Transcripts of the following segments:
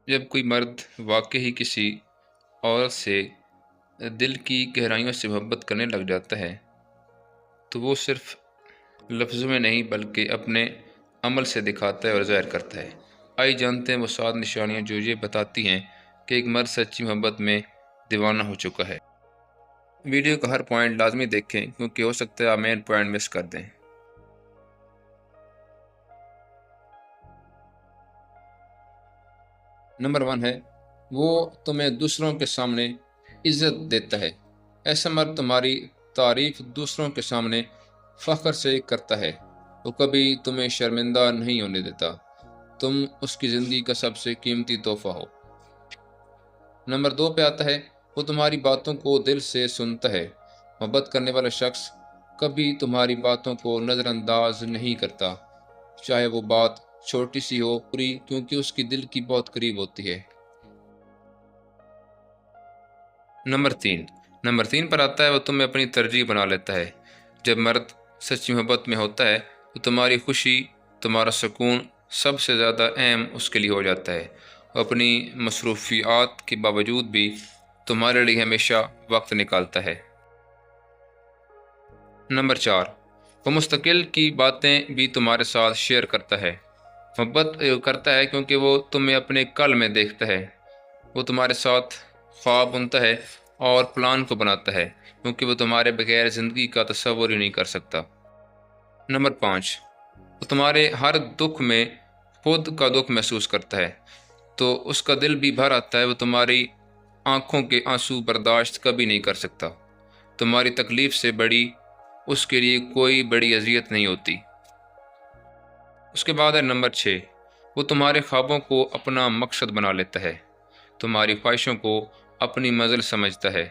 جب کوئی مرد واقعی کسی عورت سے دل کی گہرائیوں سے محبت کرنے لگ جاتا ہے تو وہ صرف لفظوں میں نہیں بلکہ اپنے عمل سے دکھاتا ہے اور ظاہر کرتا ہے۔ آئیے جانتے ہیں وہ 7 نشانیاں جو یہ بتاتی ہیں کہ ایک مرد سچی محبت میں دیوانہ ہو چکا ہے۔ ویڈیو کا ہر پوائنٹ لازمی دیکھیں کیونکہ ہو سکتا ہے آپ مین پوائنٹ مس کر دیں۔ نمبر 1 ہے، وہ تمہیں دوسروں کے سامنے عزت دیتا ہے۔ ایسا مرد تمہاری تعریف دوسروں کے سامنے فخر سے کرتا ہے۔ وہ کبھی تمہیں شرمندہ نہیں ہونے دیتا۔ تم اس کی زندگی کا سب سے قیمتی تحفہ ہو۔ نمبر 2 پہ آتا ہے، وہ تمہاری باتوں کو دل سے سنتا ہے۔ محبت کرنے والا شخص کبھی تمہاری باتوں کو نظر انداز نہیں کرتا، چاہے وہ بات چھوٹی سی ہو پوری، کیونکہ اس کی دل کی بہت قریب ہوتی ہے۔ نمبر 3 پر آتا ہے، وہ تمہیں اپنی ترجیح بنا لیتا ہے۔ جب مرد سچی محبت میں ہوتا ہے تو تمہاری خوشی، تمہارا سکون سب سے زیادہ اہم اس کے لیے ہو جاتا ہے۔ وہ اپنی مصروفیات کے باوجود بھی تمہارے لیے ہمیشہ وقت نکالتا ہے۔ نمبر 4، وہ مستقل کی باتیں بھی تمہارے ساتھ شیئر کرتا ہے۔ محبت کرتا ہے کیونکہ وہ تمہیں اپنے کل میں دیکھتا ہے۔ وہ تمہارے ساتھ خواب بنتا ہے اور پلان کو بناتا ہے کیونکہ وہ تمہارے بغیر زندگی کا تصور ہی نہیں کر سکتا۔ نمبر 5، وہ تمہارے ہر دکھ میں خود کا دکھ محسوس کرتا ہے تو اس کا دل بھی بھر آتا ہے۔ وہ تمہاری آنکھوں کے آنسو برداشت کبھی نہیں کر سکتا۔ تمہاری تکلیف سے بڑی اس کے لیے کوئی بڑی اذیت نہیں ہوتی۔ اس کے بعد ہے نمبر 6، وہ تمہارے خوابوں کو اپنا مقصد بنا لیتا ہے۔ تمہاری خواہشوں کو اپنی منزل سمجھتا ہے۔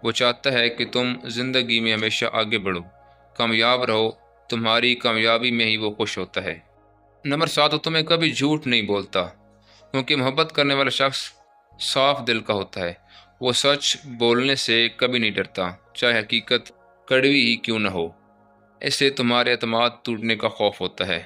وہ چاہتا ہے کہ تم زندگی میں ہمیشہ آگے بڑھو، کامیاب رہو۔ تمہاری کامیابی میں ہی وہ خوش ہوتا ہے۔ نمبر 7، وہ تمہیں کبھی جھوٹ نہیں بولتا کیونکہ محبت کرنے والا شخص صاف دل کا ہوتا ہے۔ وہ سچ بولنے سے کبھی نہیں ڈرتا، چاہے حقیقت کڑوی ہی کیوں نہ ہو۔ اسے تمہارے اعتماد ٹوٹنے کا خوف ہوتا ہے۔